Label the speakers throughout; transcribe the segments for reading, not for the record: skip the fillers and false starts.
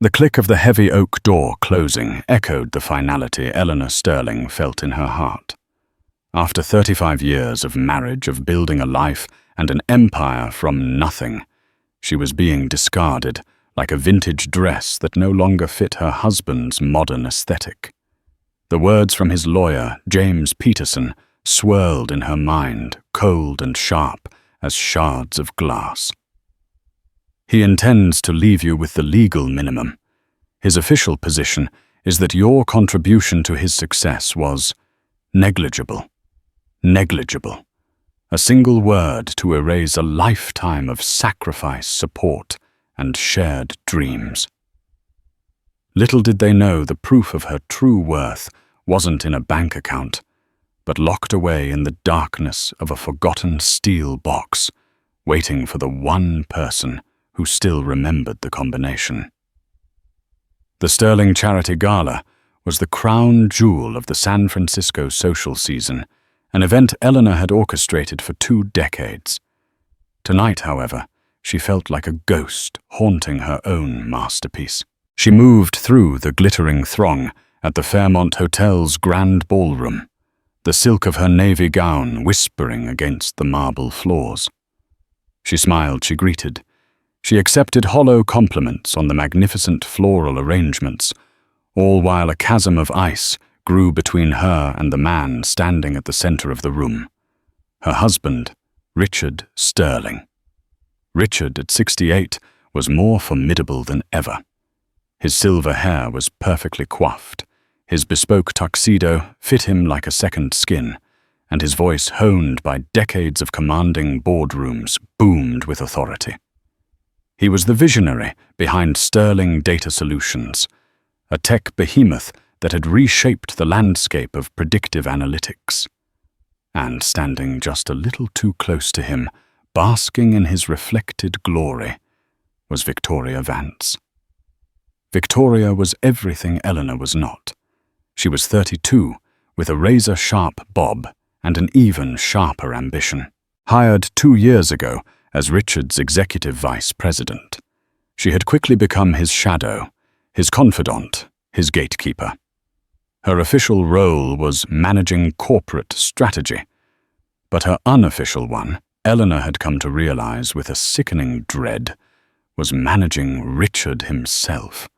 Speaker 1: The click of the heavy oak door closing echoed the finality Eleanor Sterling felt in her heart. After 35 years of marriage, of building a life and an empire from nothing, she was being discarded like a vintage dress that no longer fit her husband's modern aesthetic. The words from his lawyer, James Peterson, swirled in her mind, cold and sharp as shards of glass. He intends to leave you with the legal minimum. His official position is that your contribution to his success was negligible. Negligible. A single word to erase a lifetime of sacrifice, support, and shared dreams. Little did they know the proof of her true worth wasn't in a bank account, but locked away in the darkness of a forgotten steel box, waiting for the one person who still remembered the combination. The Sterling Charity Gala was the crown jewel of the San Francisco social season, an event Eleanor had orchestrated for 2 decades. Tonight, however, she felt like a ghost haunting her own masterpiece. She moved through the glittering throng at the Fairmont Hotel's grand ballroom, the silk of her navy gown whispering against the marble floors. She smiled, she greeted. She accepted hollow compliments on the magnificent floral arrangements, all while a chasm of ice grew between her and the man standing at the center of the room. Her husband, Richard Sterling. Richard, at 68, was more formidable than ever. His silver hair was perfectly coiffed, his bespoke tuxedo fit him like a second skin, and his voice, honed by decades of commanding boardrooms, boomed with authority. He was the visionary behind Sterling Data Solutions, a tech behemoth that had reshaped the landscape of predictive analytics. And standing just a little too close to him, basking in his reflected glory, was Victoria Vance. Victoria was everything Eleanor was not. She was 32, with a razor-sharp bob and an even sharper ambition. Hired 2 years ago as Richard's executive vice president, she had quickly become his shadow, his confidant, his gatekeeper. Her official role was managing corporate strategy, but her unofficial one, Eleanor had come to realize with a sickening dread, was managing Richard himself.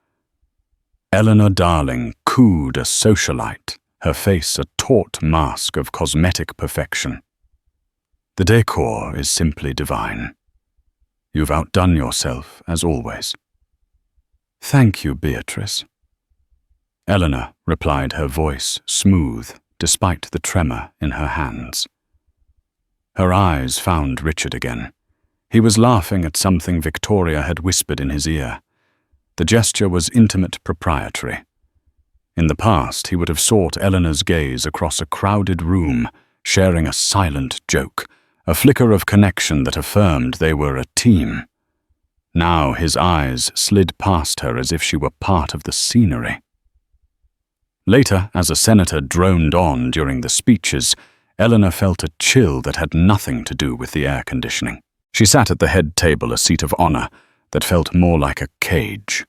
Speaker 1: Eleanor Darling cooed a socialite, her face a taut mask of cosmetic perfection. The decor is simply divine. You've outdone yourself, as always. Thank you, Beatrice. Eleanor replied, her voice smooth despite the tremor in her hands. Her eyes found Richard again. He was laughing at something Victoria had whispered in his ear. The gesture was intimate proprietary. In the past, he would have sought Eleanor's gaze across a crowded room, sharing a silent joke, a flicker of connection that affirmed they were a team. Now his eyes slid past her as if she were part of the scenery. Later, as a senator droned on during the speeches, Eleanor felt a chill that had nothing to do with the air conditioning. She sat at the head table, a seat of honor that felt more like a cage.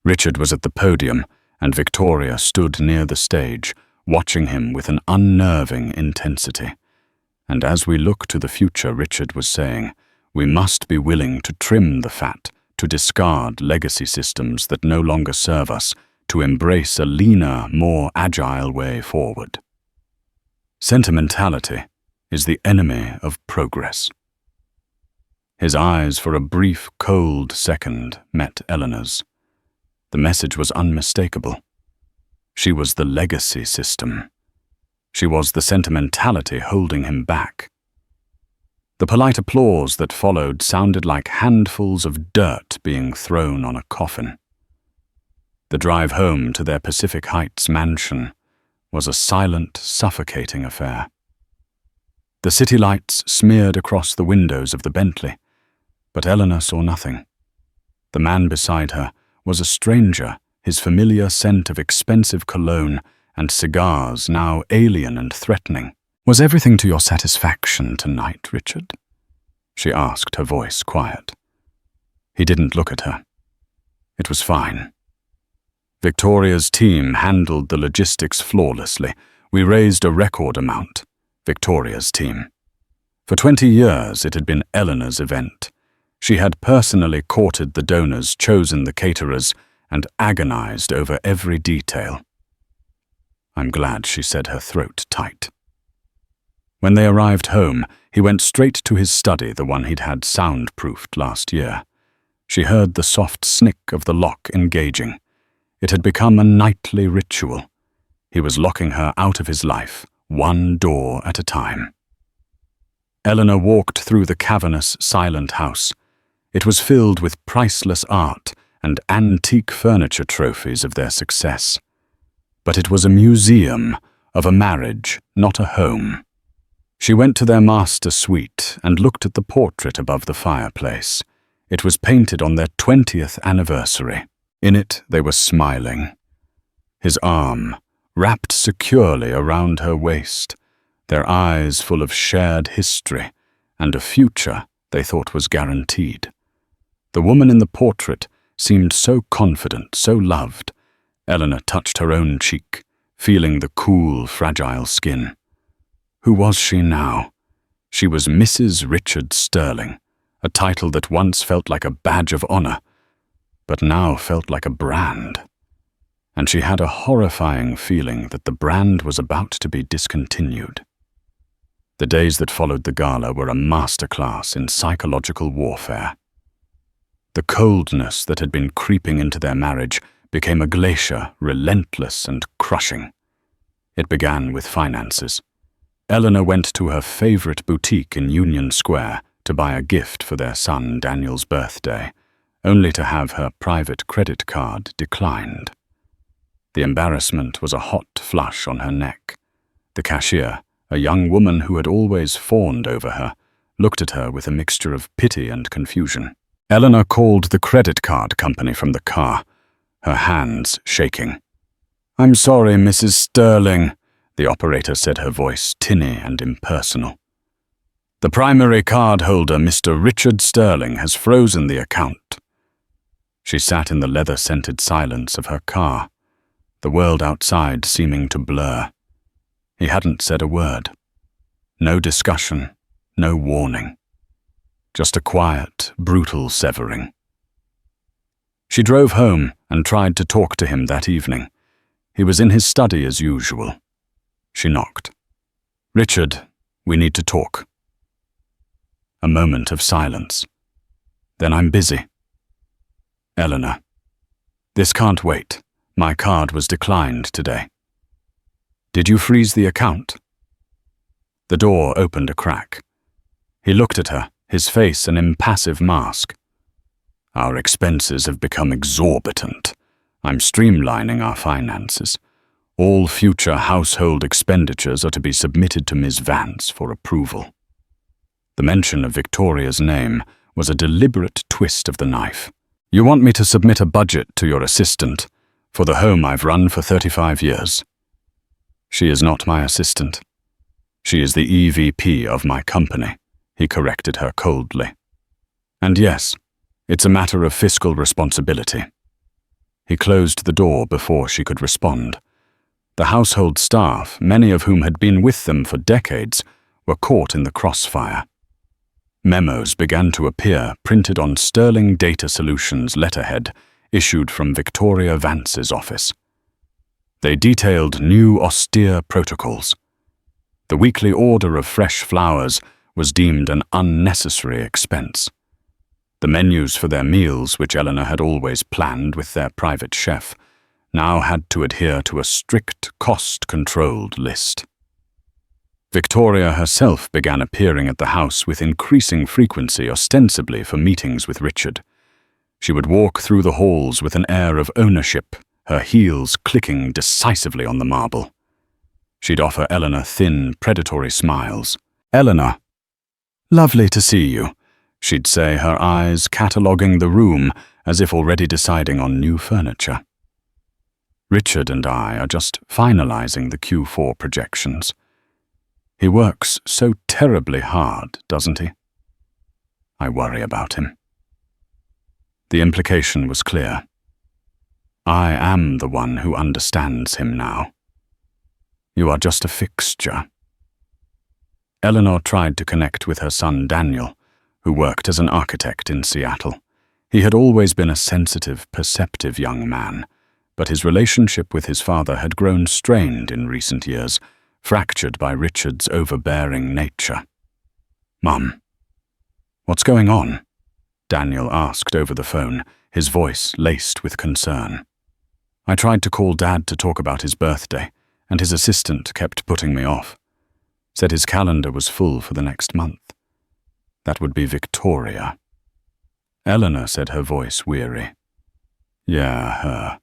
Speaker 1: Richard was at the podium, and Victoria stood near the stage, watching him with an unnerving intensity. And as we look to the future, Richard was saying, we must be willing to trim the fat, to discard legacy systems that no longer serve us, to embrace a leaner, more agile way forward. Sentimentality is the enemy of progress. His eyes, for a brief, cold second, met Eleanor's. The message was unmistakable. She was the legacy system. She was the sentimentality holding him back. The polite applause that followed sounded like handfuls of dirt being thrown on a coffin. The drive home to their Pacific Heights mansion was a silent, suffocating affair. The city lights smeared across the windows of the Bentley, but Eleanor saw nothing. The man beside her was a stranger, his familiar scent of expensive cologne and cigars now alien and threatening. "Was everything to your satisfaction tonight, Richard?" she asked, her voice quiet. He didn't look at her. It was fine. Victoria's team handled the logistics flawlessly. We raised a record amount. Victoria's team. For 20 years, it had been Eleanor's event. She had personally courted the donors, chosen the caterers, and agonized over every detail. I'm glad she said, her throat tight. When they arrived home, he went straight to his study, the one he'd had soundproofed last year. She heard the soft snick of the lock engaging. It had become a nightly ritual. He was locking her out of his life, one door at a time. Eleanor walked through the cavernous, silent house. It was filled with priceless art and antique furniture trophies of their success. But it was a museum of a marriage, not a home. She went to their master suite and looked at the portrait above the fireplace. It was painted on their 20th anniversary. In it, they were smiling. His arm, wrapped securely around her waist, their eyes full of shared history and a future they thought was guaranteed. The woman in the portrait seemed so confident, so loved. Eleanor touched her own cheek, feeling the cool, fragile skin. Who was she now? She was Mrs. Richard Sterling, a title that once felt like a badge of honor, but now felt like a brand. And she had a horrifying feeling that the brand was about to be discontinued. The days that followed the gala were a masterclass in psychological warfare. The coldness that had been creeping into their marriage became a glacier, relentless and crushing. It began with finances. Eleanor went to her favorite boutique in Union Square to buy a gift for their son Daniel's birthday, only to have her private credit card declined. The embarrassment was a hot flush on her neck. The cashier, a young woman who had always fawned over her, looked at her with a mixture of pity and confusion. Eleanor called the credit card company from the car, her hands shaking. "I'm sorry, Mrs. Sterling," the operator said, her voice tinny and impersonal. "The primary card holder, Mr. Richard Sterling, has frozen the account." She sat in the leather-scented silence of her car, the world outside seeming to blur. He hadn't said a word. No discussion, no warning. Just a quiet, brutal severing. She drove home and tried to talk to him that evening. He was in his study as usual. She knocked. "Richard, we need to talk." A moment of silence. "Then I'm busy." "Eleanor, this can't wait. My card was declined today." "Did you freeze the account?" The door opened a crack. He looked at her, his face an impassive mask. "Our expenses have become exorbitant. I'm streamlining our finances. All future household expenditures are to be submitted to Ms. Vance for approval." The mention of Victoria's name was a deliberate twist of the knife. "You want me to submit a budget to your assistant for the home I've run for 35 years. "She is not my assistant. She is the EVP of my company," he corrected her coldly. "And yes, it's a matter of fiscal responsibility." He closed the door before she could respond. The household staff, many of whom had been with them for decades, were caught in the crossfire. Memos began to appear, printed on Sterling Data Solutions letterhead, issued from Victoria Vance's office. They detailed new austere protocols. The weekly order of fresh flowers was deemed an unnecessary expense. The menus for their meals, which Eleanor had always planned with their private chef, now had to adhere to a strict, cost-controlled list. Victoria herself began appearing at the house with increasing frequency, ostensibly for meetings with Richard. She would walk through the halls with an air of ownership, her heels clicking decisively on the marble. She'd offer Eleanor thin, predatory smiles. "Eleanor, lovely to see you," she'd say, her eyes cataloguing the room as if already deciding on new furniture. "Richard and I are just finalizing the Q4 projections. He works so terribly hard, doesn't he? I worry about him." The implication was clear. I am the one who understands him now. You are just a fixture. Eleanor tried to connect with her son Daniel, who worked as an architect in Seattle. He had always been a sensitive, perceptive young man, but his relationship with his father had grown strained in recent years, fractured by Richard's overbearing nature. "Mum, what's going on?" Daniel asked over the phone, his voice laced with concern. "I tried to call Dad to talk about his birthday, and his assistant kept putting me off. Said his calendar was full for the next month. That would be Victoria." Eleanor said, her voice weary. "Yeah, her.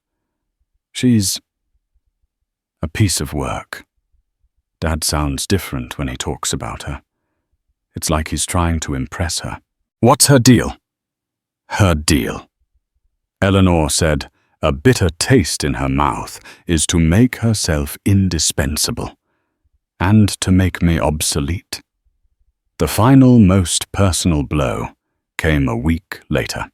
Speaker 1: She's a piece of work. Dad sounds different when he talks about her. It's like he's trying to impress her." "What's her deal?" "Her deal," Eleanor said, a bitter taste in her mouth, "is to make herself indispensable, and to make me obsolete." The final, most personal blow came a week later.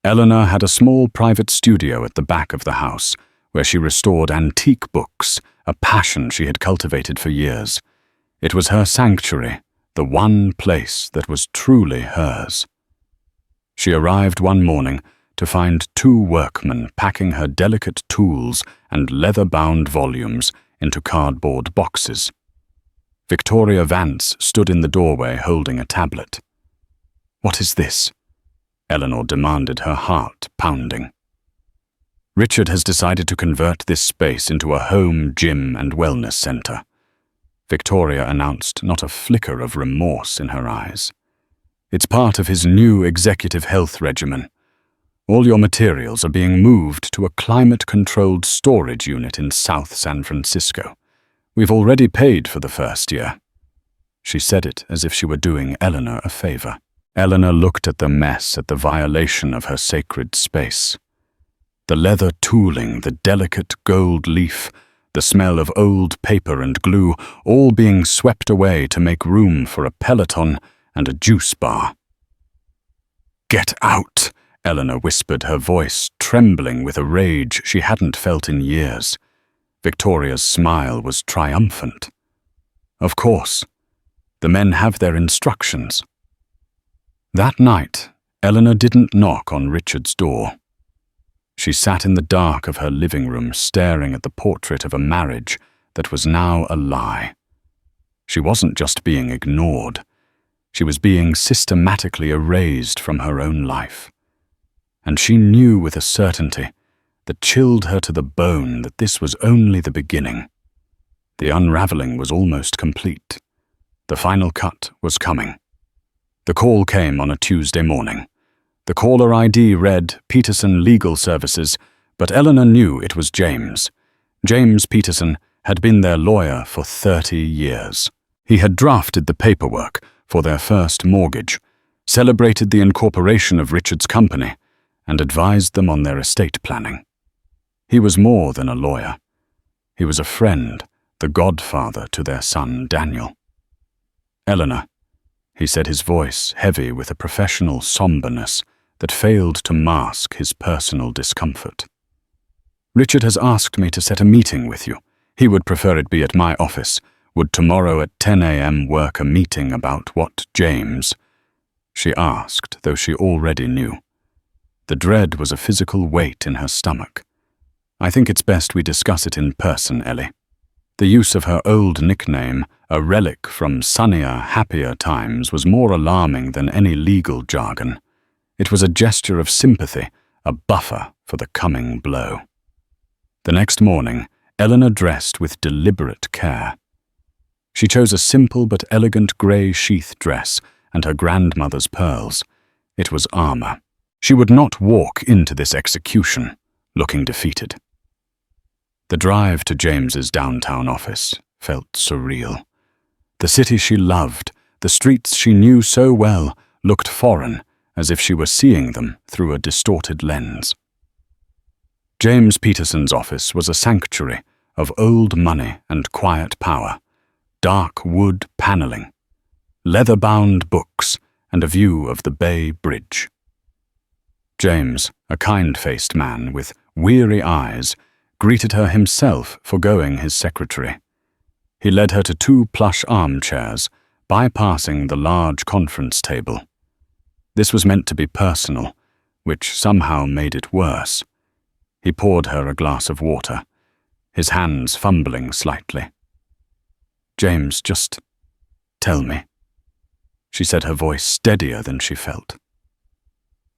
Speaker 1: Eleanor had a small private studio at the back of the house, where she restored antique books, a passion she had cultivated for years. It was her sanctuary, the one place that was truly hers. She arrived one morning to find 2 workmen packing her delicate tools and leather-bound volumes into cardboard boxes. Victoria Vance stood in the doorway holding a tablet. "What is this?" Eleanor demanded, her heart pounding. "Richard has decided to convert this space into a home gym and wellness center," Victoria announced, not a flicker of remorse in her eyes. "It's part of his new executive health regimen. All your materials are being moved to a climate-controlled storage unit in South San Francisco. We've already paid for the first year." She said it as if she were doing Eleanor a favor. Eleanor looked at the mess, at the violation of her sacred space. The leather tooling, the delicate gold leaf, the smell of old paper and glue, all being swept away to make room for a Peloton and a juice bar. "Get out!" Eleanor whispered, her voice trembling with a rage she hadn't felt in years. Victoria's smile was triumphant. "Of course. The men have their instructions." That night, Eleanor didn't knock on Richard's door. She sat in the dark of her living room, staring at the portrait of a marriage that was now a lie. She wasn't just being ignored. She was being systematically erased from her own life. And she knew with a certainty that chilled her to the bone that this was only the beginning. The unraveling was almost complete. The final cut was coming. The call came on a Tuesday morning. The caller ID read Peterson Legal Services, but Eleanor knew it was James. James Peterson had been their lawyer for 30 years. He had drafted the paperwork for their first mortgage, celebrated the incorporation of Richard's company, and advised them on their estate planning. He was more than a lawyer. He was a friend, the godfather to their son Daniel. "Eleanor," he said, his voice heavy with a professional somberness that failed to mask his personal discomfort. "Richard has asked me to set a meeting with you. He would prefer it be at my office. Would tomorrow at 10 a.m. work a meeting about what James?" She asked, though she already knew. The dread was a physical weight in her stomach. "I think it's best we discuss it in person, Ellie." The use of her old nickname, a relic from sunnier, happier times, was more alarming than any legal jargon. It was a gesture of sympathy, a buffer for the coming blow. The next morning, Eleanor dressed with deliberate care. She chose a simple but elegant grey sheath dress and her grandmother's pearls. It was armor. She would not walk into this execution looking defeated. The drive to James's downtown office felt surreal. The city she loved, the streets she knew so well, looked foreign, as if she were seeing them through a distorted lens. James Peterson's office was a sanctuary of old money and quiet power, dark wood paneling, leather-bound books, and a view of the Bay Bridge. James, a kind-faced man with weary eyes, greeted her himself, forgoing his secretary. He led her to 2 plush armchairs, bypassing the large conference table. This was meant to be personal, which somehow made it worse. He poured her a glass of water, his hands fumbling slightly. "James, just tell me," she said, her voice steadier than she felt.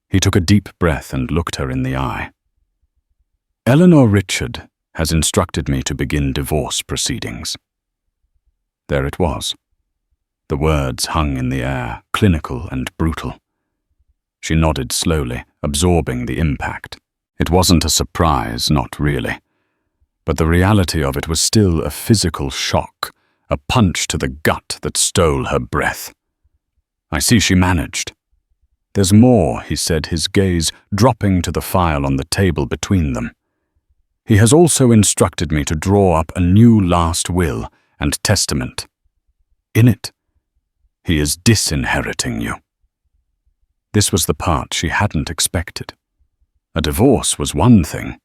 Speaker 1: He took a deep breath and looked her in the eye. "Eleanor Richard has instructed me to begin divorce proceedings." There it was. The words hung in the air, clinical and brutal. She nodded slowly, absorbing the impact. It wasn't a surprise, not really. But the reality of it was still a physical shock, a punch to the gut that stole her breath. "I see she managed." "There's more," he said, his gaze dropping to the file on the table between them. "He has also instructed me to draw up a new last will and testament. In it, he is disinheriting you." This was the part she hadn't expected. A divorce was one thing,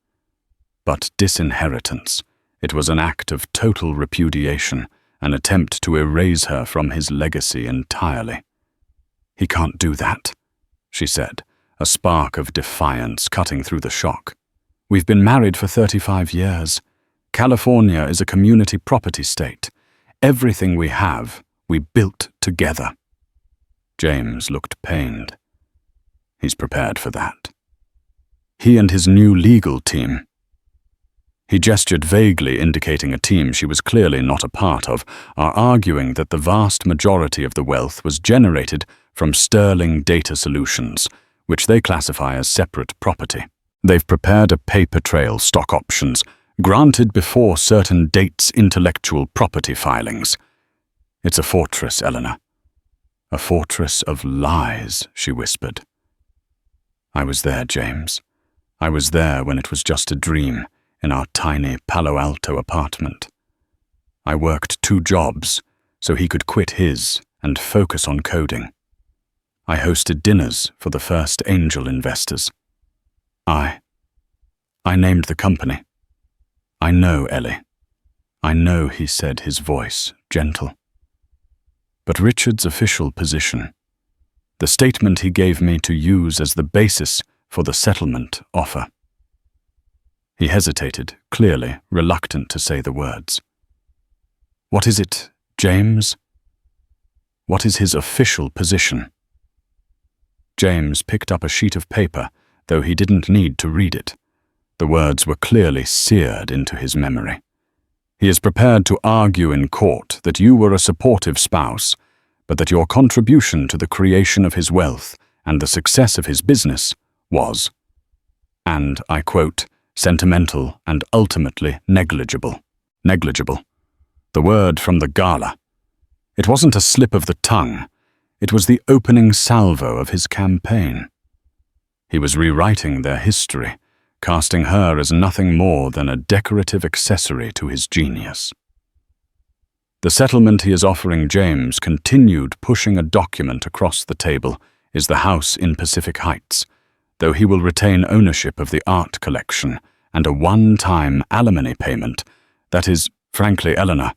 Speaker 1: but disinheritance, it was an act of total repudiation, an attempt to erase her from his legacy entirely. "He can't do that," she said, a spark of defiance cutting through the shock. "We've been married for 35 years. California is a community property state. Everything we have, we built together." James looked pained. He's prepared for that. He and his new legal team. He gestured vaguely, indicating a team she was clearly not a part of, are arguing that the vast majority of the wealth was generated from Sterling Data Solutions, which they classify as separate property. They've prepared a paper trail stock options, granted before certain dates intellectual property filings. "It's a fortress, Eleanor. A fortress of lies," she whispered. "I was there, James. I was there when it was just a dream, in our tiny Palo Alto apartment. I worked 2 jobs, so he could quit his and focus on coding. I hosted dinners for the first angel investors. I named the company. I know, Ellie. I know," he said, his voice gentle. "But Richard's official position, the statement he gave me to use as the basis for the settlement offer." He hesitated, clearly reluctant to say the words. "What is it, James? What is his official position?" James picked up a sheet of paper, though he didn't need to read it. The words were clearly seared into his memory. "He is prepared to argue in court that you were a supportive spouse, but that your contribution to the creation of his wealth and the success of his business was, and I quote, sentimental and ultimately negligible." Negligible. The word from the gala. It wasn't a slip of the tongue. It was the opening salvo of his campaign. He was rewriting their history, casting her as nothing more than a decorative accessory to his genius. The settlement he is offering James, continued pushing a document across the table, is the house in Pacific Heights, though he will retain ownership of the art collection and a one-time alimony payment. That is, frankly, Eleanor,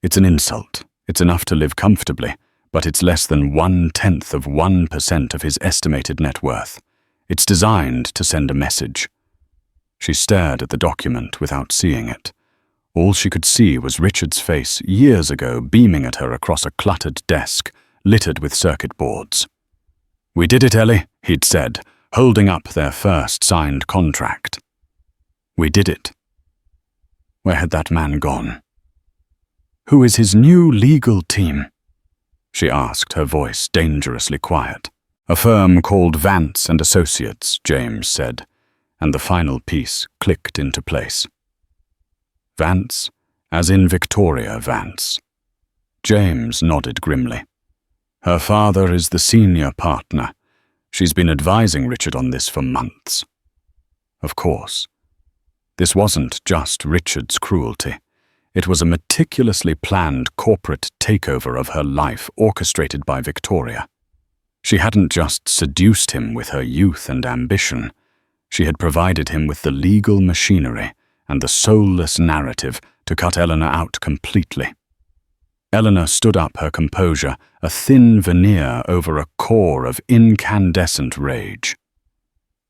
Speaker 1: it's an insult. It's enough to live comfortably, but it's less than 0.1% of his estimated net worth. It's designed to send a message. She stared at the document without seeing it. All she could see was Richard's face years ago beaming at her across a cluttered desk, littered with circuit boards. "We did it, Ellie," he'd said, holding up their first signed contract. "We did it." Where had that man gone? "Who is his new legal team?" she asked, her voice dangerously quiet. "A firm called Vance and Associates," James said, and the final piece clicked into place. "Vance, as in Victoria Vance." James nodded grimly. "Her father is the senior partner. She's been advising Richard on this for months." Of course. This wasn't just Richard's cruelty. It was a meticulously planned corporate takeover of her life orchestrated by Victoria. She hadn't just seduced him with her youth and ambition. She had provided him with the legal machinery and the soulless narrative to cut Eleanor out completely. Eleanor stood up, her composure a thin veneer over a core of incandescent rage.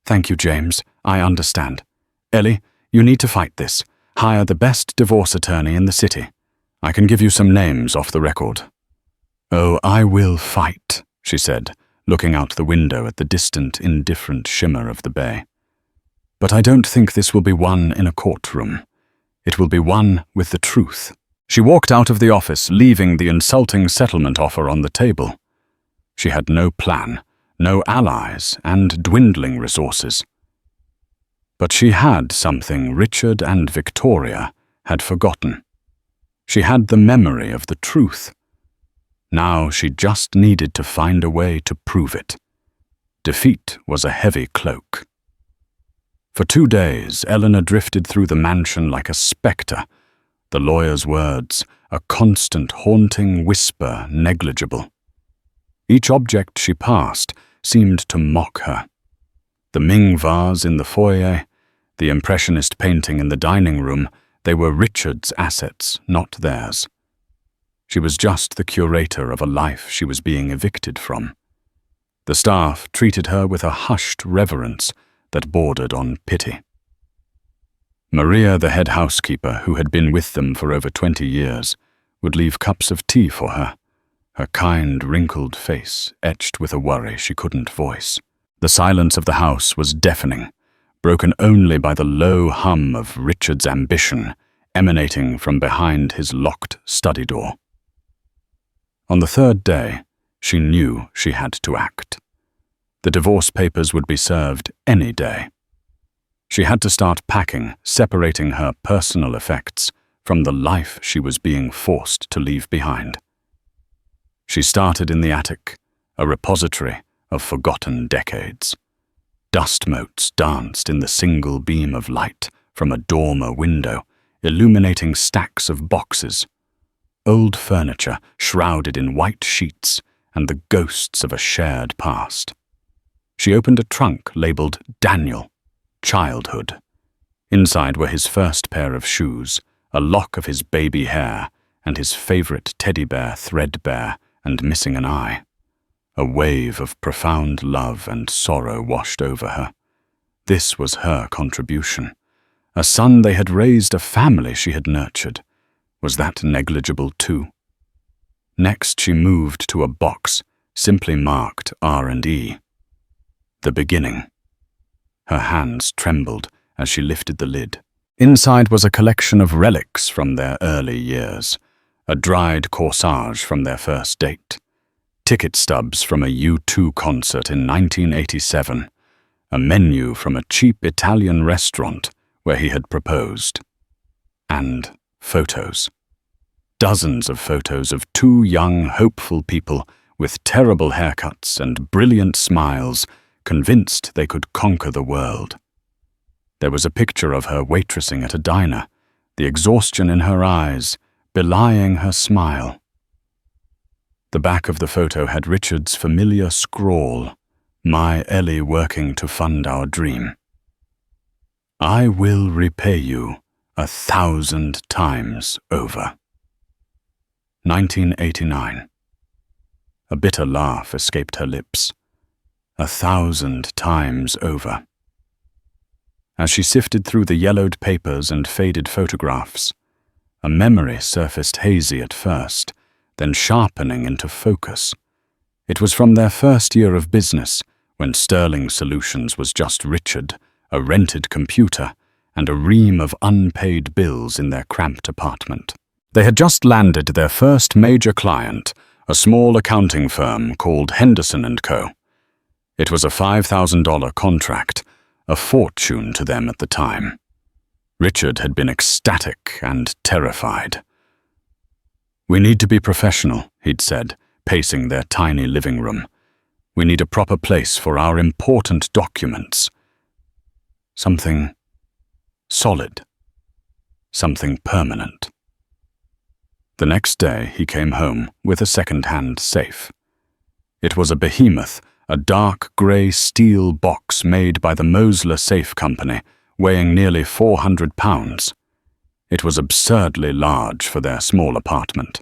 Speaker 1: "Thank you, James. I understand. Ellie, you need to fight this. Hire the best divorce attorney in the city. I can give you some names off the record." "Oh, I will fight," she said, looking out the window at the distant, indifferent shimmer of the bay. "But I don't think this will be won in a courtroom. It will be won with the truth." She walked out of the office, leaving the insulting settlement offer on the table. She had no plan, no allies, and dwindling resources. But she had something Richard and Victoria had forgotten. She had the memory of the truth. Now she just needed to find a way to prove it. Defeat was a heavy cloak. For 2 days, Eleanor drifted through the mansion like a spectre, the lawyer's words, a constant haunting whisper, negligible. Each object she passed seemed to mock her. The Ming vase in the foyer, the Impressionist painting in the dining room, they were Richard's assets, not theirs. She was just the curator of a life she was being evicted from. The staff treated her with a hushed reverence that bordered on pity. Maria, the head housekeeper, who had been with them for over 20 years, would leave cups of tea for her, her kind, wrinkled face etched with a worry she couldn't voice. The silence of the house was deafening, broken only by the low hum of Richard's ambition emanating from behind his locked study door. On the 3rd day, she knew she had to act. The divorce papers would be served any day. She had to start packing, separating her personal effects from the life she was being forced to leave behind. She started in the attic, a repository of forgotten decades. Dust motes danced in the single beam of light from a dormer window, illuminating stacks of boxes, old furniture shrouded in white sheets and the ghosts of a shared past. She opened a trunk labeled Daniel, Childhood. Inside were his first pair of shoes, a lock of his baby hair, and his favorite teddy bear threadbare and missing an eye. A wave of profound love and sorrow washed over her. This was her contribution. A son they had raised, a family she had nurtured. Was that negligible too? Next she moved to a box, simply marked R&E. The beginning. Her hands trembled as she lifted the lid. Inside was a collection of relics from their early years, a dried corsage from their first date, ticket stubs from a U2 concert in 1987, a menu from a cheap Italian restaurant where he had proposed, and photos. Dozens of photos of 2 young, hopeful people with terrible haircuts and brilliant smiles, convinced they could conquer the world. There was a picture of her waitressing at a diner, the exhaustion in her eyes belying her smile. The back of the photo had Richard's familiar scrawl, "My Ellie working to fund our dream." "I will repay you 1,000 times over." 1989. A bitter laugh escaped her lips. 1,000 times over. As she sifted through the yellowed papers and faded photographs, a memory surfaced hazy at first, then sharpening into focus. It was from their first year of business, when Sterling Solutions was just Richard, a rented computer, and a ream of unpaid bills in their cramped apartment. They had just landed their first major client, a small accounting firm called Henderson & Co. It was a $5,000 contract, a fortune to them at the time. Richard had been ecstatic and terrified. "We need to be professional," he'd said, pacing their tiny living room. "We need a proper place for our important documents. Something solid. Something permanent." The next day he came home with a second-hand safe. It was a behemoth, a dark grey steel box made by the Mosler Safe Company, weighing nearly 400 pounds. It was absurdly large for their small apartment.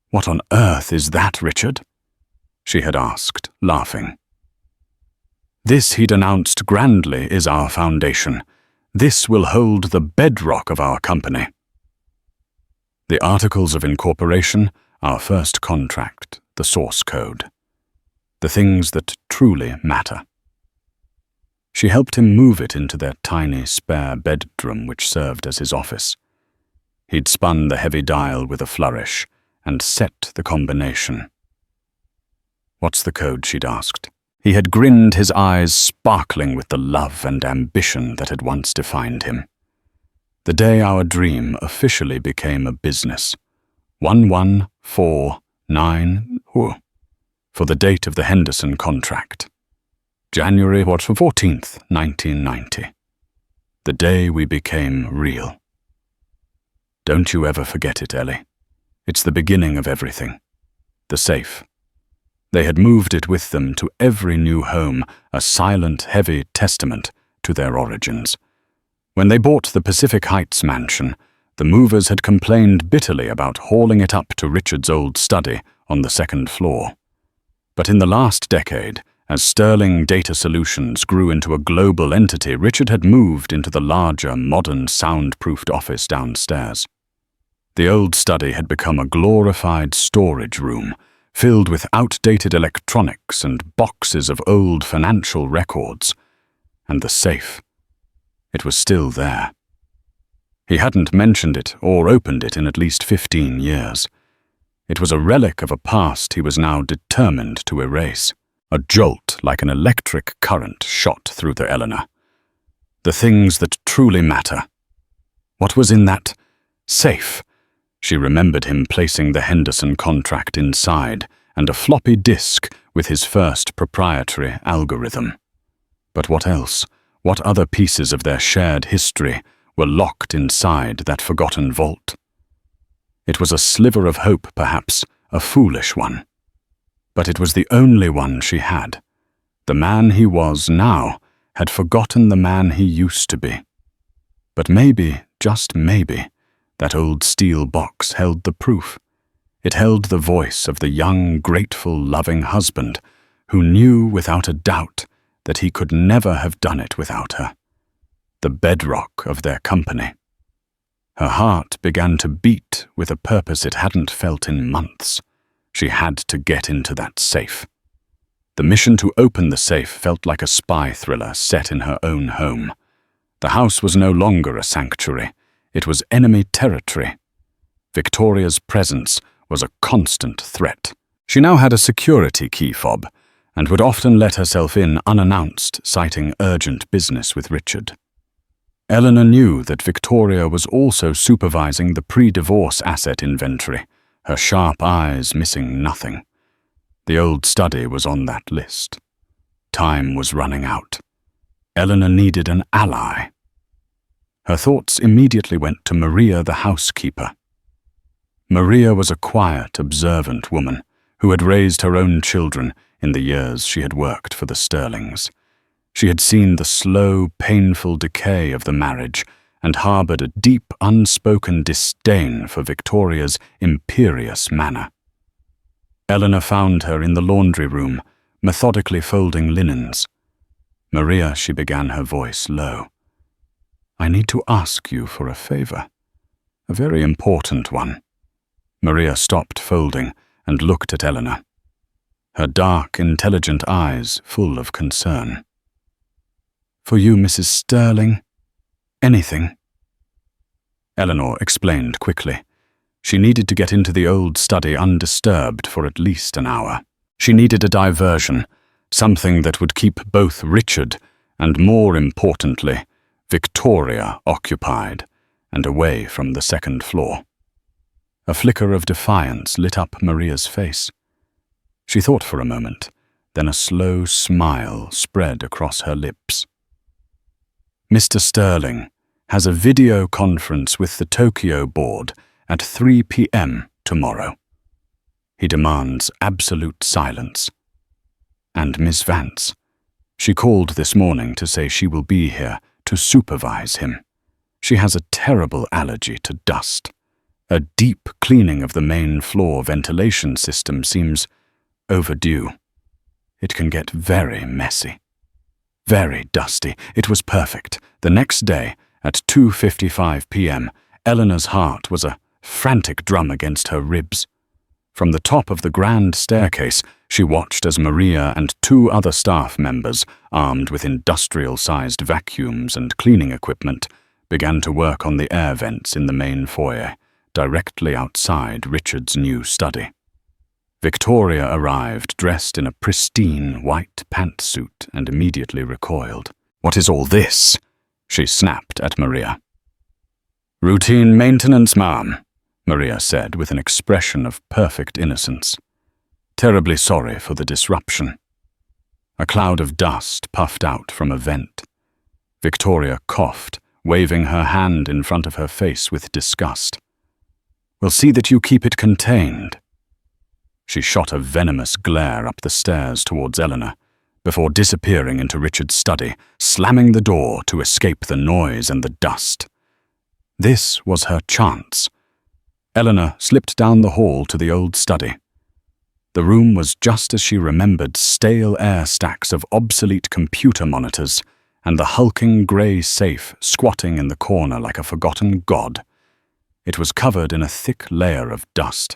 Speaker 1: "What on earth is that, Richard?" she had asked, laughing. "This," he'd announced grandly, "is our foundation. This will hold the bedrock of our company. The articles of incorporation, our first contract, the source code. The things that truly matter." She helped him move it into their tiny spare bedroom which served as his office. He'd spun the heavy dial with a flourish and set the combination. "What's the code?" she'd asked. He had grinned, his eyes sparkling with the love and ambition that had once defined him. "The day our dream officially became a business. 1149 for the date of the Henderson contract. January 14th, 1990. The day we became real. Don't you ever forget it, Ellie. It's the beginning of everything. The safe." They had moved it with them to every new home, a silent, heavy testament to their origins. When they bought the Pacific Heights mansion, the movers had complained bitterly about hauling it up to Richard's old study on the second floor. But in the last decade, as Sterling Data Solutions grew into a global entity, Richard had moved into the larger, modern, soundproofed office downstairs. The old study had become a glorified storage room, filled with outdated electronics and boxes of old financial records. And the safe. It was still there. He hadn't mentioned it or opened it in at least 15 years. It was a relic of a past he was now determined to erase. A jolt like an electric current shot through the Eleanor. The things that truly matter. What was in that safe? She remembered him placing the Henderson contract inside and a floppy disk with his first proprietary algorithm. But what else? What other pieces of their shared history were locked inside that forgotten vault? It was a sliver of hope, perhaps, a foolish one. But it was the only one she had. The man he was now had forgotten the man he used to be. But maybe, just maybe, that old steel box held the proof. It held the voice of the young, grateful, loving husband who knew without a doubt that he could never have done it without her. The bedrock of their company. Her heart began to beat with a purpose it hadn't felt in months. She had to get into that safe. The mission to open the safe felt like a spy thriller set in her own home. The house was no longer a sanctuary. It was enemy territory. Victoria's presence was a constant threat. She now had a security key fob and would often let herself in unannounced, citing urgent business with Richard. Eleanor knew that Victoria was also supervising the pre-divorce asset inventory, her sharp eyes missing nothing. The old study was on that list. Time was running out. Eleanor needed an ally. Her thoughts immediately went to Maria, the housekeeper. Maria was a quiet, observant woman who had raised her own children in the years she had worked for the Sterlings. She had seen the slow, painful decay of the marriage and harbored a deep, unspoken disdain for Victoria's imperious manner. Eleanor found her in the laundry room, methodically folding linens. "Maria," she began, her voice low, "I need to ask you for a favor. A very important one." Maria stopped folding and looked at Eleanor. Her dark, intelligent eyes full of concern. "For you, Mrs. Sterling? Anything?" Eleanor explained quickly. She needed to get into the old study undisturbed for at least an hour. She needed a diversion, something that would keep both Richard and, more importantly, Victoria occupied and away from the second floor. A flicker of defiance lit up Maria's face. She thought for a moment, then a slow smile spread across her lips. "Mr. Sterling has a video conference with the Tokyo board at 3 p.m. tomorrow. He demands absolute silence." And Miss Vance. She called this morning to say she will be here to supervise him. She has a terrible allergy to dust. A deep cleaning of the main floor ventilation system seems overdue. It can get very messy. Very dusty. It was perfect. The next day, at 2:55 p.m., Eleanor's heart was a frantic drum against her ribs. From the top of the grand staircase, she watched as Maria and 2 other staff members, armed with industrial-sized vacuums and cleaning equipment, began to work on the air vents in the main foyer, directly outside Richard's new study. Victoria arrived dressed in a pristine white pantsuit and immediately recoiled. "What is all this?" she snapped at Maria. "Routine maintenance, ma'am," Maria said with an expression of perfect innocence. "Terribly sorry for the disruption." A cloud of dust puffed out from a vent. Victoria coughed, waving her hand in front of her face with disgust. "We'll see that you keep it contained." She shot a venomous glare up the stairs towards Eleanor, before disappearing into Richard's study, slamming the door to escape the noise and the dust. This was her chance. Eleanor slipped down the hall to the old study. The room was just as she remembered, stale air stacks of obsolete computer monitors and the hulking grey safe squatting in the corner like a forgotten god. It was covered in a thick layer of dust.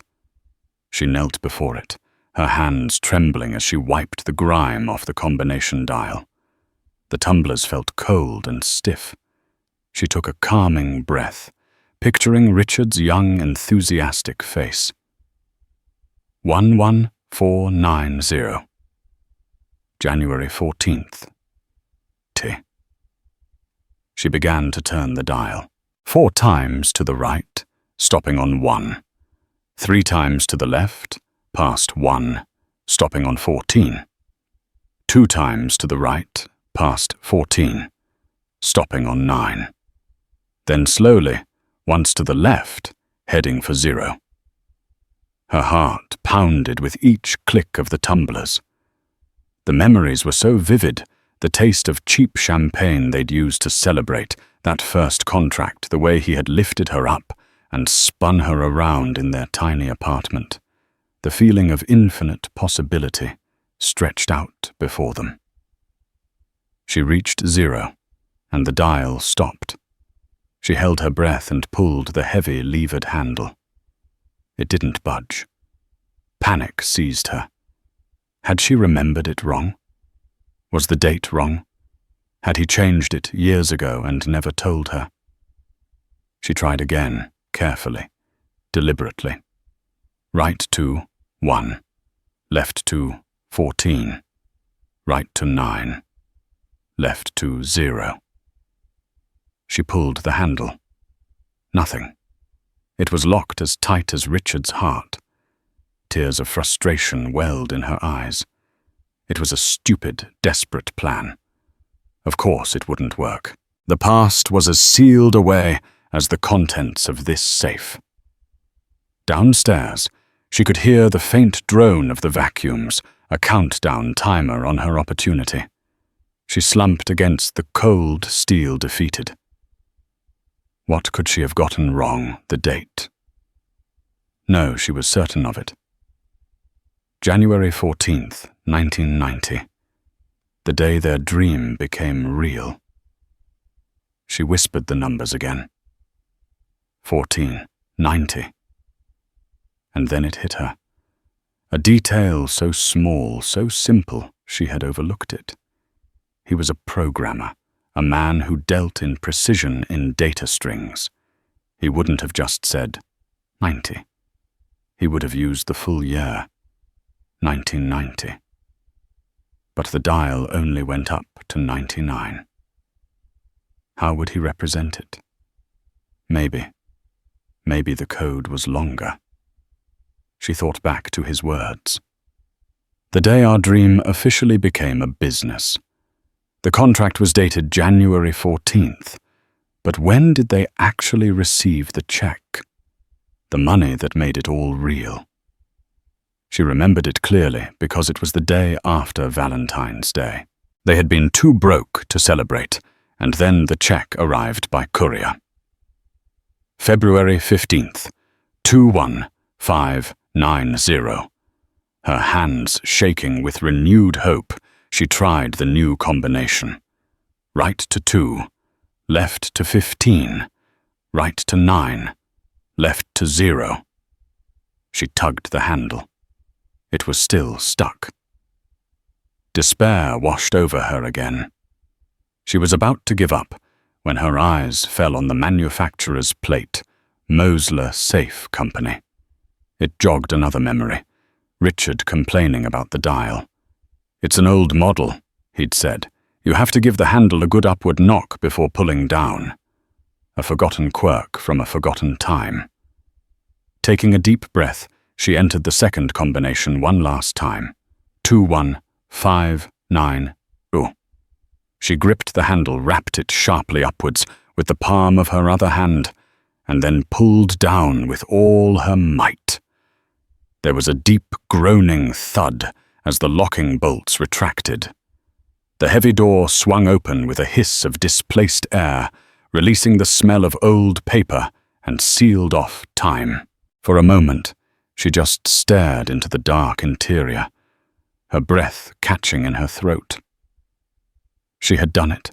Speaker 1: She knelt before it, her hands trembling as she wiped the grime off the combination dial. The tumblers felt cold and stiff. She took a calming breath, picturing Richard's young, enthusiastic face. 11490. January 14th. She began to turn the dial. 4 times to the right, stopping on 1. 3 times to the left, past 1, stopping on 14. 2 times to the right, past 14, stopping on 9. Then slowly, once to the left, heading for 0. Her heart pounded with each click of the tumblers. The memories were so vivid, the taste of cheap champagne they'd used to celebrate that first contract, the way he had lifted her up and spun her around in their tiny apartment, the feeling of infinite possibility stretched out before them. She reached 0, and the dial stopped. She held her breath and pulled the heavy levered handle. It didn't budge. Panic seized her. Had she remembered it wrong? Was the date wrong? Had he changed it years ago and never told her? She tried again, carefully, deliberately. Right to 1, left to 14, right to 9, left to 0. She pulled the handle. Nothing. It was locked as tight as Richard's heart. Tears of frustration welled in her eyes. It was a stupid, desperate plan. Of course it wouldn't work. The past was as sealed away as the contents of this safe. Downstairs, she could hear the faint drone of the vacuums, a countdown timer on her opportunity. She slumped against the cold steel defeated. What could she have gotten wrong, the date? No, she was certain of it. January 14th, 1990. The day their dream became real. She whispered the numbers again. 1490. And then it hit her. A detail so small, so simple, she had overlooked it. He was a programmer, a man who dealt in precision in data strings. He wouldn't have just said 90. He would have used the full year, 1990. But the dial only went up to 99. How would he represent it? Maybe the code was longer. She thought back to his words. The day our dream officially became a business. The contract was dated January 14th, but when did they actually receive the check? The money that made it all real. She remembered it clearly because it was the day after Valentine's Day. They had been too broke to celebrate, and then the check arrived by courier. February 15th, 21590. Her hands shaking with renewed hope, she tried the new combination. Right to 2, left to 15, right to 9, left to 0. She tugged the handle. It was still stuck. Despair washed over her again. She was about to give up when her eyes fell on the manufacturer's plate, Mosler Safe Company. It jogged another memory, Richard complaining about the dial. "It's an old model," he'd said. "You have to give the handle a good upward knock before pulling down." A forgotten quirk from a forgotten time. Taking a deep breath, she entered the second combination one last time. 21590. She gripped the handle, rapped it sharply upwards with the palm of her other hand, and then pulled down with all her might. There was a deep, groaning thud as the locking bolts retracted. The heavy door swung open with a hiss of displaced air, releasing the smell of old paper, and sealed off time. For a moment, she just stared into the dark interior, her breath catching in her throat. She had done it.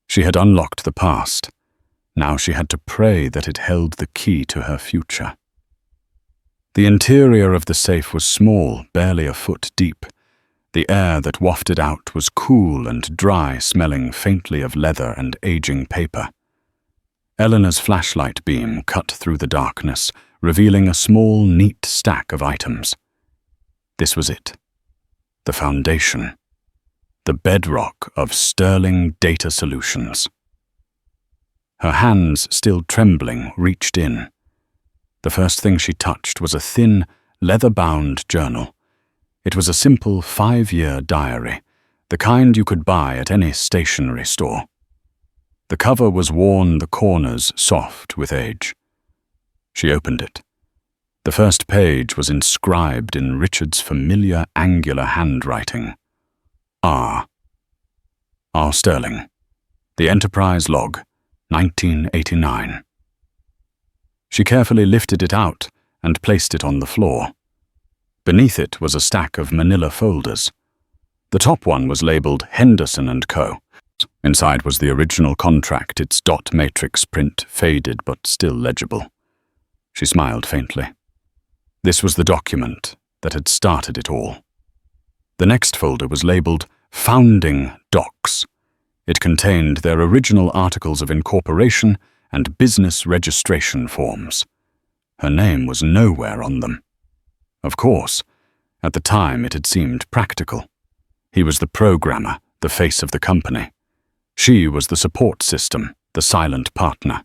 Speaker 1: She had unlocked the past. Now she had to pray that it held the key to her future. The interior of the safe was small, barely a foot deep. The air that wafted out was cool and dry, smelling faintly of leather and aging paper. Eleanor's flashlight beam cut through the darkness, revealing a small, neat stack of items. This was it. The foundation. The bedrock of sterling data solutions. Her hands, still trembling, reached in. The first thing she touched was a thin, leather-bound journal. It was a simple 5-year diary, the kind you could buy at any stationery store. The cover was worn, the corners soft with age. She opened it. The first page was inscribed in Richard's familiar angular handwriting. R. Sterling. The Enterprise Log, 1989. She carefully lifted it out and placed it on the floor. Beneath it was a stack of manila folders. The top one was labeled Henderson & Co. Inside was the original contract, its dot matrix print faded but still legible. She smiled faintly. This was the document that had started it all. The next folder was labeled Founding Docs. It contained their original articles of incorporation and business registration forms. Her name was nowhere on them. Of course, at the time it had seemed practical. He was the programmer, the face of the company. She was the support system, the silent partner.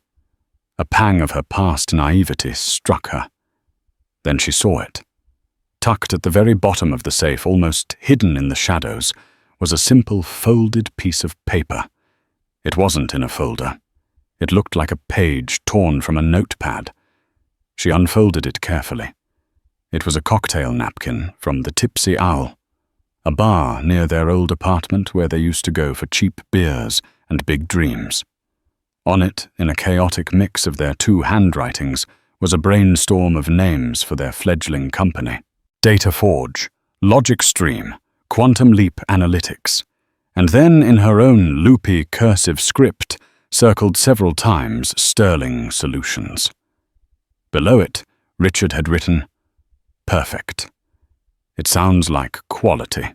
Speaker 1: A pang of her past naivety struck her. Then she saw it. Tucked at the very bottom of the safe, almost hidden in the shadows, was a simple folded piece of paper. It wasn't in a folder. It looked like a page torn from a notepad. She unfolded it carefully. It was a cocktail napkin from the Tipsy Owl, a bar near their old apartment where they used to go for cheap beers and big dreams. On it, in a chaotic mix of their two handwritings, was a brainstorm of names for their fledgling company. Data Forge, Logic Stream, Quantum Leap Analytics, and then in her own loopy cursive script, circled several times Sterling Solutions. Below it, Richard had written, Perfect. It sounds like quality.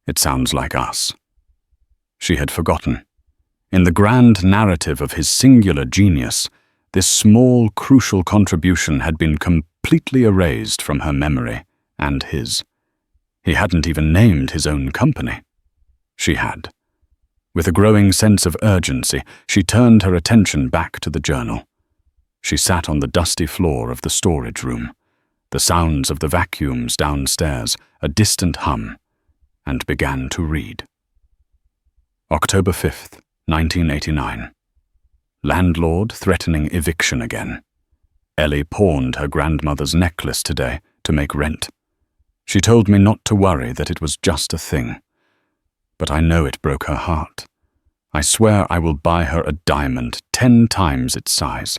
Speaker 1: It sounds like us. She had forgotten. In the grand narrative of his singular genius, this small, crucial contribution had been completely erased from her memory and his. He hadn't even named his own company. She had. With a growing sense of urgency, she turned her attention back to the journal. She sat on the dusty floor of the storage room, the sounds of the vacuums downstairs, a distant hum, and began to read. October 5th, 1989. Landlord threatening eviction again. Ellie pawned her grandmother's necklace today to make rent. She told me not to worry, that it was just a thing. But I know it broke her heart. I swear I will buy her a diamond 10 times its size.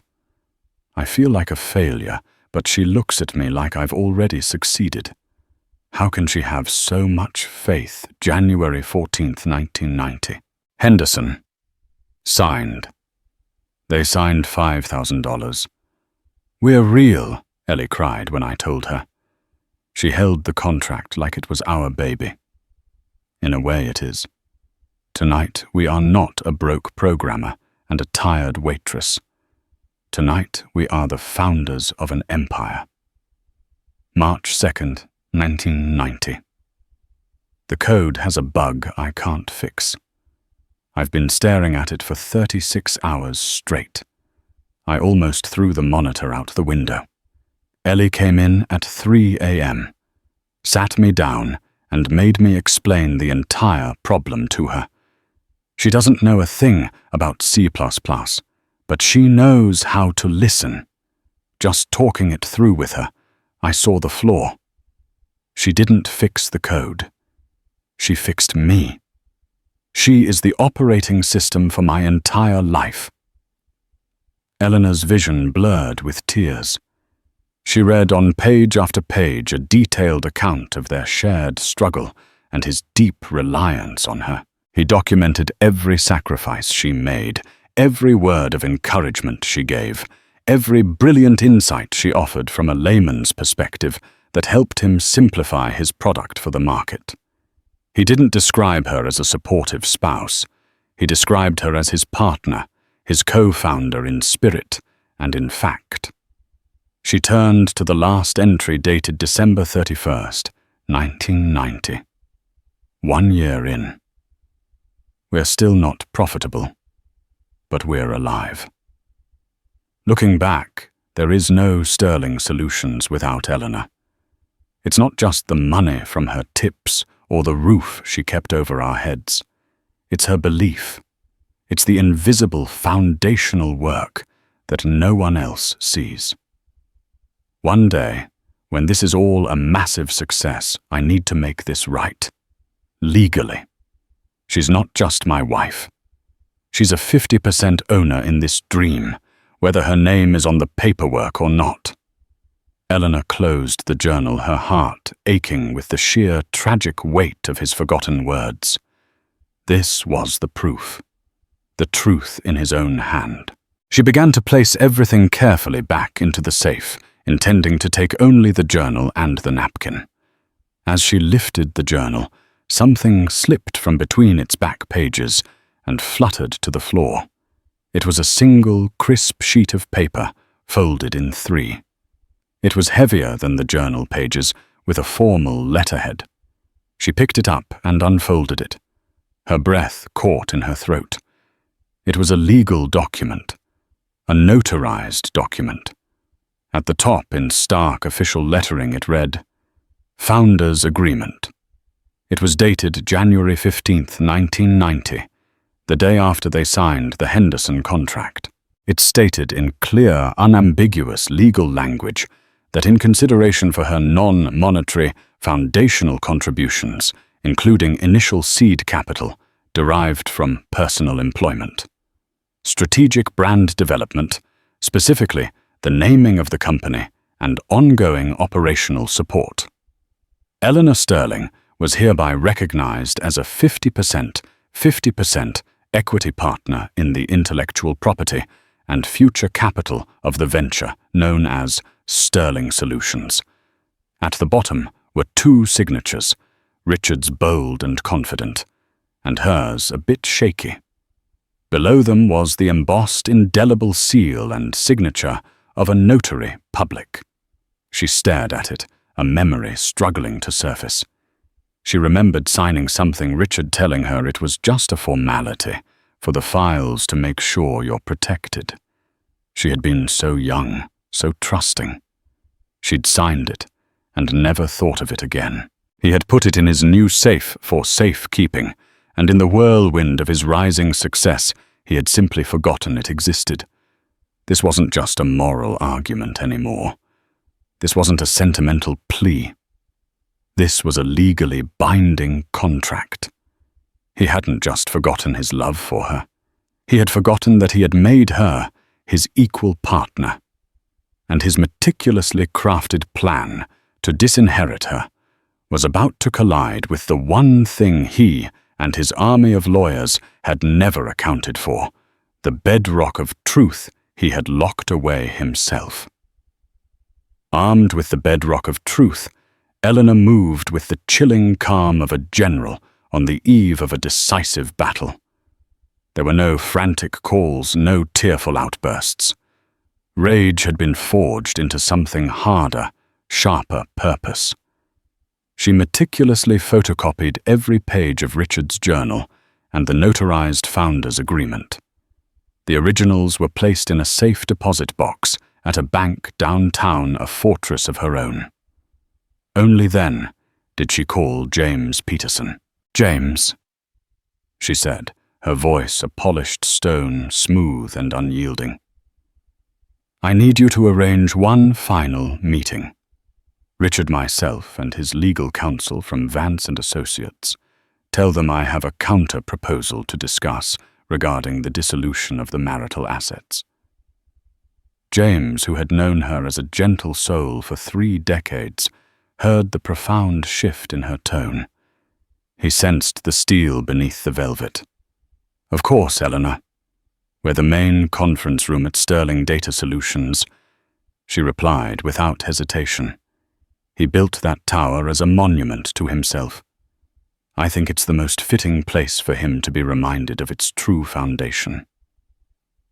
Speaker 1: I feel like a failure, but she looks at me like I've already succeeded. How can she have so much faith? January 14th, 1990. Henderson. Signed. They signed $5,000. "We're real," Ellie cried when I told her. She held the contract like it was our baby. In a way it is. Tonight we are not a broke programmer and a tired waitress. Tonight we are the founders of an empire. March 2nd, 1990. The code has a bug I can't fix. I've been staring at it for 36 hours straight. I almost threw the monitor out the window. Ellie came in at 3 a.m., sat me down, and made me explain the entire problem to her. She doesn't know a thing about C++, but she knows how to listen. Just talking it through with her, I saw the flaw. She didn't fix the code. She fixed me. She is the operating system for my entire life. Eleanor's vision blurred with tears. She read on page after page a detailed account of their shared struggle and his deep reliance on her. He documented every sacrifice she made, every word of encouragement she gave, every brilliant insight she offered from a layman's perspective that helped him simplify his product for the market. He didn't describe her as a supportive spouse. He described her as his partner, his co-founder in spirit and in fact. She turned to the last entry dated December 31st, 1990. 1 year in. We're still not profitable, but we're alive. Looking back, there is no Sterling Solutions without Eleanor. It's not just the money from her tips or the roof she kept over our heads. It's her belief. It's the invisible foundational work that no one else sees. One day, when this is all a massive success, I need to make this right. Legally. She's not just my wife. She's a 50% owner in this dream, whether her name is on the paperwork or not. Eleanor closed the journal, her heart aching with the sheer tragic weight of his forgotten words. This was the proof. The truth in his own hand. She began to place everything carefully back into the safe, intending to take only the journal and the napkin. As she lifted the journal, something slipped from between its back pages and fluttered to the floor. It was a single, crisp sheet of paper, folded in 3. It was heavier than the journal pages, with a formal letterhead. She picked it up and unfolded it. Her breath caught in her throat. It was a legal document, a notarized document. At the top, in stark official lettering, it read, Founders Agreement. It was dated January 15th, 1990, the day after they signed the Henderson contract. It stated in clear, unambiguous legal language that in consideration for her non-monetary, foundational contributions, including initial seed capital derived from personal employment, strategic brand development, specifically the naming of the company, and ongoing operational support, Eleanor Sterling was hereby recognized as a 50% equity partner in the intellectual property and future capital of the venture known as Sterling Solutions. At the bottom were 2 signatures, Richard's bold and confident, and hers a bit shaky. Below them was the embossed indelible seal and signature of a notary public. She stared at it, a memory struggling to surface. She remembered signing something, Richard telling her it was just a formality for the files to make sure you're protected. She had been so young, so trusting. She'd signed it and never thought of it again. He had put it in his new safe for safekeeping, and in the whirlwind of his rising success, he had simply forgotten it existed. This wasn't just a moral argument anymore. This wasn't a sentimental plea. This was a legally binding contract. He hadn't just forgotten his love for her. He had forgotten that he had made her his equal partner, and his meticulously crafted plan to disinherit her was about to collide with the one thing he and his army of lawyers had never accounted for, the bedrock of truth he had locked away himself. Armed with the bedrock of truth, Eleanor moved with the chilling calm of a general on the eve of a decisive battle. There were no frantic calls, no tearful outbursts. Rage had been forged into something harder, sharper purpose. She meticulously photocopied every page of Richard's journal and the notarized founder's agreement. The originals were placed in a safe deposit box at a bank downtown, a fortress of her own. Only then did she call James Peterson. "James," she said, her voice a polished stone, smooth and unyielding. "I need you to arrange one final meeting. Richard, myself, and his legal counsel from Vance and Associates. Tell them I have a counter-proposal to discuss regarding the dissolution of the marital assets." James, who had known her as a gentle soul for 3 decades, heard the profound shift in her tone. He sensed the steel beneath the velvet. "Of course, Eleanor. We're the main conference room at Sterling Data Solutions," she replied without hesitation. He built that tower as a monument to himself. I think it's the most fitting place for him to be reminded of its true foundation.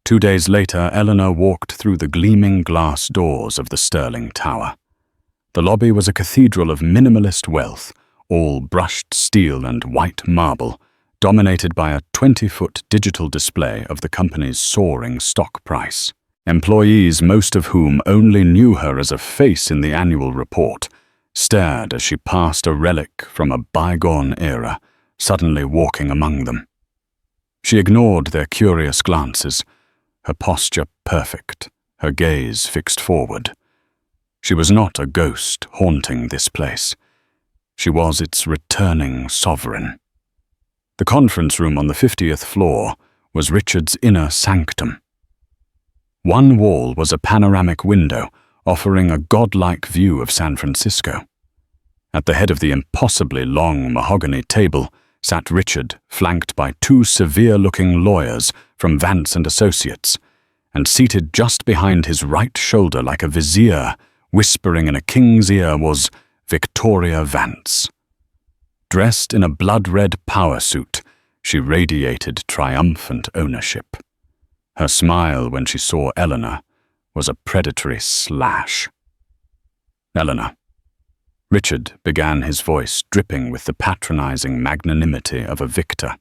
Speaker 1: 2 days later, Eleanor walked through the gleaming glass doors of the Sterling Tower. The lobby was a cathedral of minimalist wealth, all brushed steel and white marble, dominated by a 20-foot digital display of the company's soaring stock price. Employees, most of whom only knew her as a face in the annual report, stared as she passed, a relic from a bygone era, suddenly walking among them. She ignored their curious glances, her posture perfect, her gaze fixed forward. She was not a ghost haunting this place. She was its returning sovereign. The conference room on the 50th floor was Richard's inner sanctum. One wall was a panoramic window offering a godlike view of San Francisco. At the head of the impossibly long mahogany table sat Richard, flanked by 2 severe-looking lawyers from Vance and Associates, and seated just behind his right shoulder like a vizier, whispering in a king's ear, was Victoria Vance. Dressed in a blood-red power suit, she radiated triumphant ownership. Her smile when she saw Eleanor was a predatory slash. "Eleanor," Richard began, his voice dripping with the patronizing magnanimity of a victor.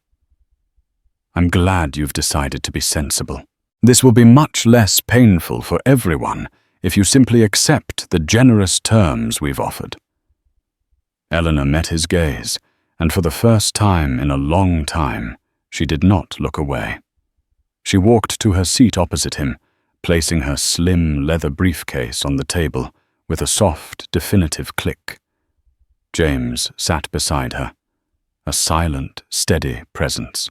Speaker 1: "I'm glad you've decided to be sensible. This will be much less painful for everyone if you simply accept the generous terms we've offered." Eleanor met his gaze, and for the first time in a long time, she did not look away. She walked to her seat opposite him, placing her slim leather briefcase on the table with a soft, definitive click. James sat beside her, a silent, steady presence.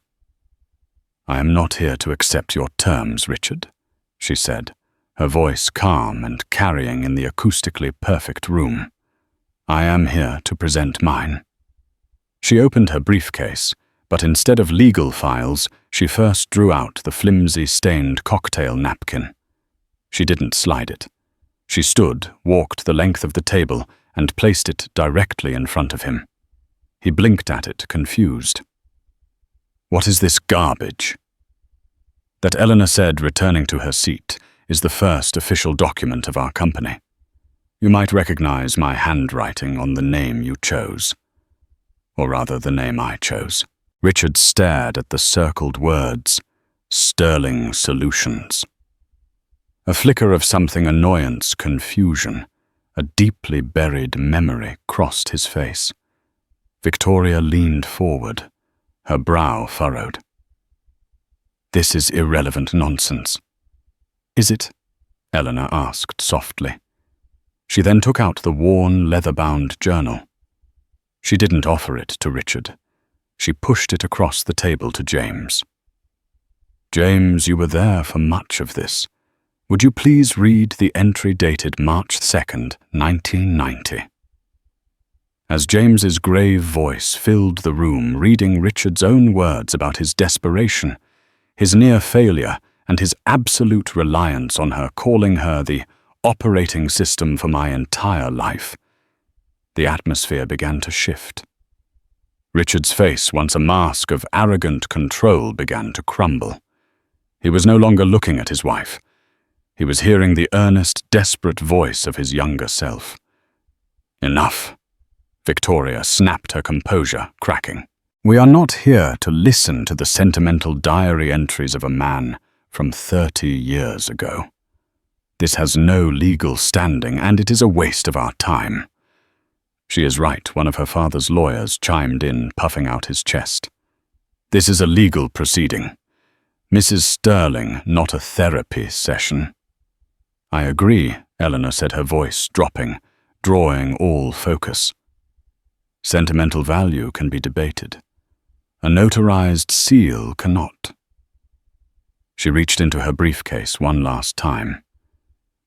Speaker 1: "I am not here to accept your terms, Richard," she said, her voice calm and carrying in the acoustically perfect room. "I am here to present mine." She opened her briefcase, but instead of legal files, she first drew out the flimsy, stained cocktail napkin. She didn't slide it. She stood, walked the length of the table, and placed it directly in front of him. He blinked at it, confused. "What is this garbage?" That, Eleanor said, returning to her seat, is the first official document of our company. You might recognize my handwriting on the name you chose. Or rather, the name I chose. Richard stared at the circled words, Sterling Solutions. A flicker of something annoyance, confusion, a deeply buried memory crossed his face. Victoria leaned forward, her brow furrowed. "This is irrelevant nonsense." "Is it?" Eleanor asked softly. She then took out the worn, leather-bound journal. She didn't offer it to Richard. She pushed it across the table to James. James, you were there for much of this. Would you please read the entry dated March 2nd, 1990? As James's grave voice filled the room, reading Richard's own words about his desperation, his near failure, and his absolute reliance on her, calling her the operating system for my entire life, the atmosphere began to shift. Richard's face, once a mask of arrogant control, began to crumble. He was no longer looking at his wife. He was hearing the earnest, desperate voice of his younger self. Enough. Victoria snapped her composure, cracking. We are not here to listen to the sentimental diary entries of a man from 30 years ago. This has no legal standing, and it is a waste of our time. She is right, one of her father's lawyers chimed in, puffing out his chest. This is a legal proceeding. Mrs. Sterling, not a therapy session. I agree, Eleanor said, her voice dropping, drawing all focus. Sentimental value can be debated. A notarized seal cannot. She reached into her briefcase one last time.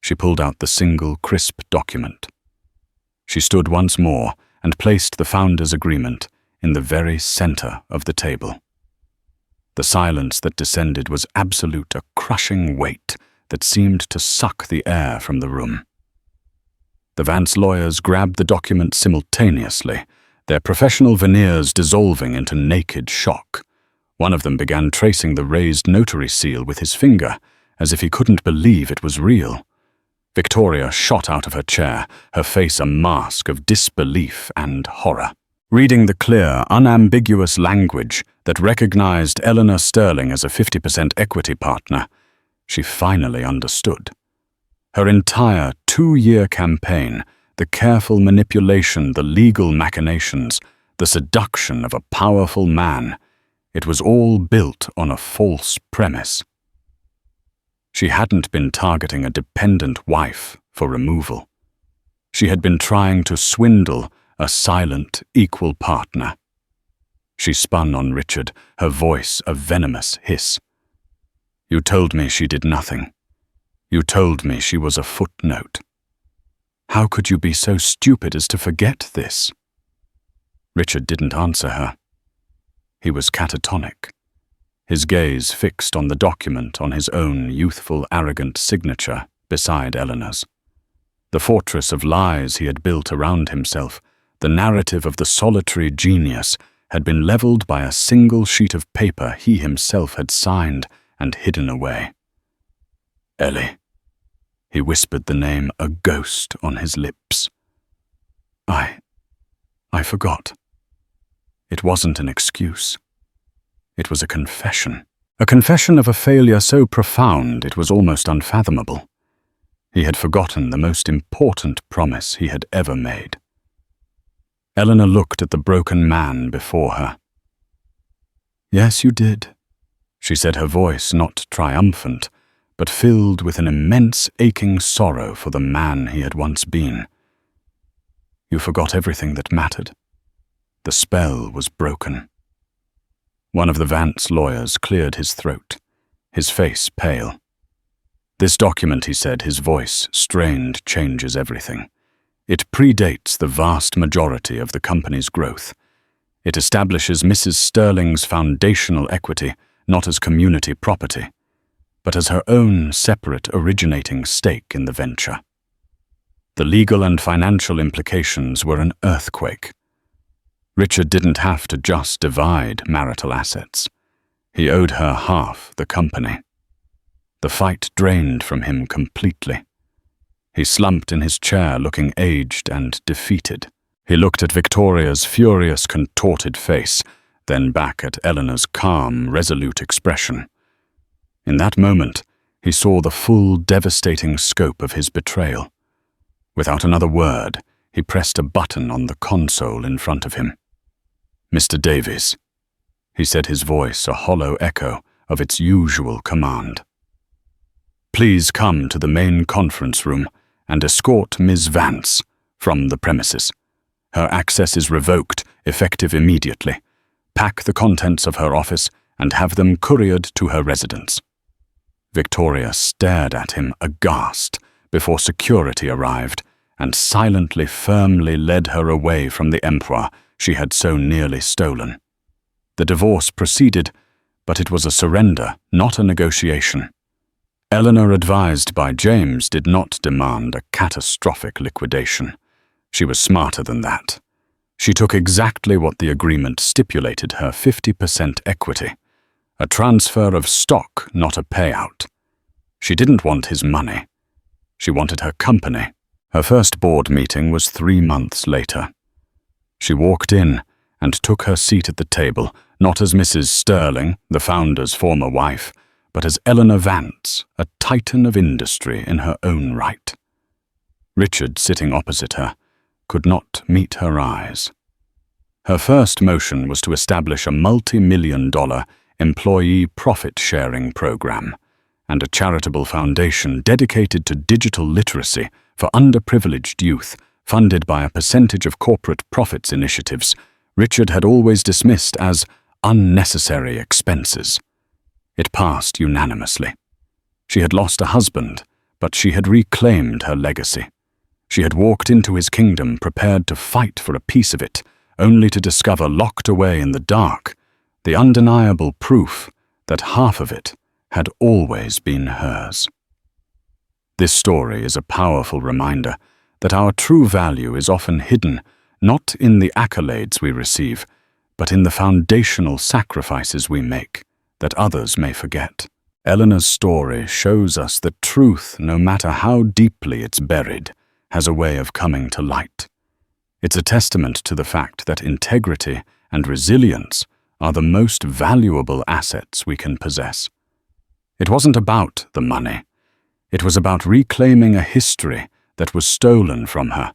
Speaker 1: She pulled out the single, crisp document. She stood once more and placed the founder's agreement in the very center of the table. The silence that descended was absolute, a crushing weight that seemed to suck the air from the room. The Vance lawyers grabbed the document simultaneously, their professional veneers dissolving into naked shock. One of them began tracing the raised notary seal with his finger, as if he couldn't believe it was real. Victoria shot out of her chair, her face a mask of disbelief and horror. Reading the clear, unambiguous language that recognized Eleanor Sterling as a 50% equity partner, she finally understood. Her entire 2-year campaign, the careful manipulation, the legal machinations, the seduction of a powerful man, it was all built on a false premise. She hadn't been targeting a dependent wife for removal. She had been trying to swindle a silent, equal partner. She spun on Richard, her voice a venomous hiss. You told me she did nothing. You told me she was a footnote. How could you be so stupid as to forget this? Richard didn't answer her. He was catatonic, his gaze fixed on the document on his own youthful, arrogant signature beside Eleanor's. The fortress of lies he had built around himself, the narrative of the solitary genius, had been leveled by a single sheet of paper he himself had signed and hidden away. Ellie. He whispered the name, a ghost on his lips. I forgot. It wasn't an excuse. It was a confession. A confession of a failure so profound it was almost unfathomable. He had forgotten the most important promise he had ever made. Eleanor looked at the broken man before her. Yes, you did, she said, her voice not triumphant, but filled with an immense aching sorrow for the man he had once been. You forgot everything that mattered. The spell was broken. One of the Vance lawyers cleared his throat, his face pale. This document, he said, his voice strained, changes everything. It predates the vast majority of the company's growth. It establishes Mrs. Sterling's foundational equity not as community property, but as her own separate originating stake in the venture. The legal and financial implications were an earthquake. Richard didn't have to just divide marital assets. He owed her half the company. The fight drained from him completely. He slumped in his chair, looking aged and defeated. He looked at Victoria's furious, contorted face, then back at Eleanor's calm, resolute expression. In that moment, he saw the full, devastating scope of his betrayal. Without another word, he pressed a button on the console in front of him. Mr. Davies, he said, his voice a hollow echo of its usual command. Please come to the main conference room and escort Ms. Vance from the premises. Her access is revoked, effective immediately. Pack the contents of her office and have them couriered to her residence." Victoria stared at him aghast before security arrived and silently, firmly led her away from the emperor she had so nearly stolen. The divorce proceeded, but it was a surrender, not a negotiation. Eleanor, advised by James, did not demand a catastrophic liquidation. She was smarter than that. She took exactly what the agreement stipulated: her 50% equity. A transfer of stock, not a payout. She didn't want his money. She wanted her company. Her first board meeting was 3 months later. She walked in and took her seat at the table, not as Mrs. Sterling, the founder's former wife, but as Eleanor Vance, a titan of industry in her own right. Richard, sitting opposite her, could not meet her eyes. Her first motion was to establish a multi-million-dollar employee profit-sharing program and a charitable foundation dedicated to digital literacy for underprivileged youth, funded by a percentage of corporate profits initiatives Richard had always dismissed as unnecessary expenses. It passed unanimously. She had lost a husband, but she had reclaimed her legacy. She had walked into his kingdom prepared to fight for a piece of it, only to discover locked away in the dark the undeniable proof that half of it had always been hers. This story is a powerful reminder that our true value is often hidden not in the accolades we receive, but in the foundational sacrifices we make that others may forget. Eleanor's story shows us that truth, no matter how deeply it's buried, has a way of coming to light. It's a testament to the fact that integrity and resilience are the most valuable assets we can possess. It wasn't about the money. It was about reclaiming a history that was stolen from her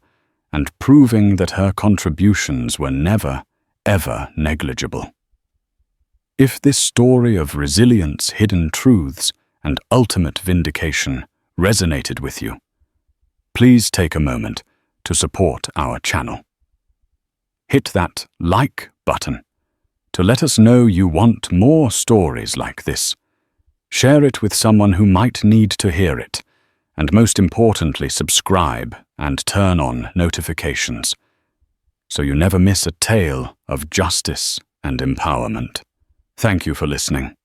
Speaker 1: and proving that her contributions were never, ever negligible. If this story of resilience, hidden truths, and ultimate vindication resonated with you, please take a moment to support our channel. Hit that like button to let us know you want more stories like this. Share it with someone who might need to hear it, and most importantly, subscribe and turn on notifications so you never miss a tale of justice and empowerment. Thank you for listening.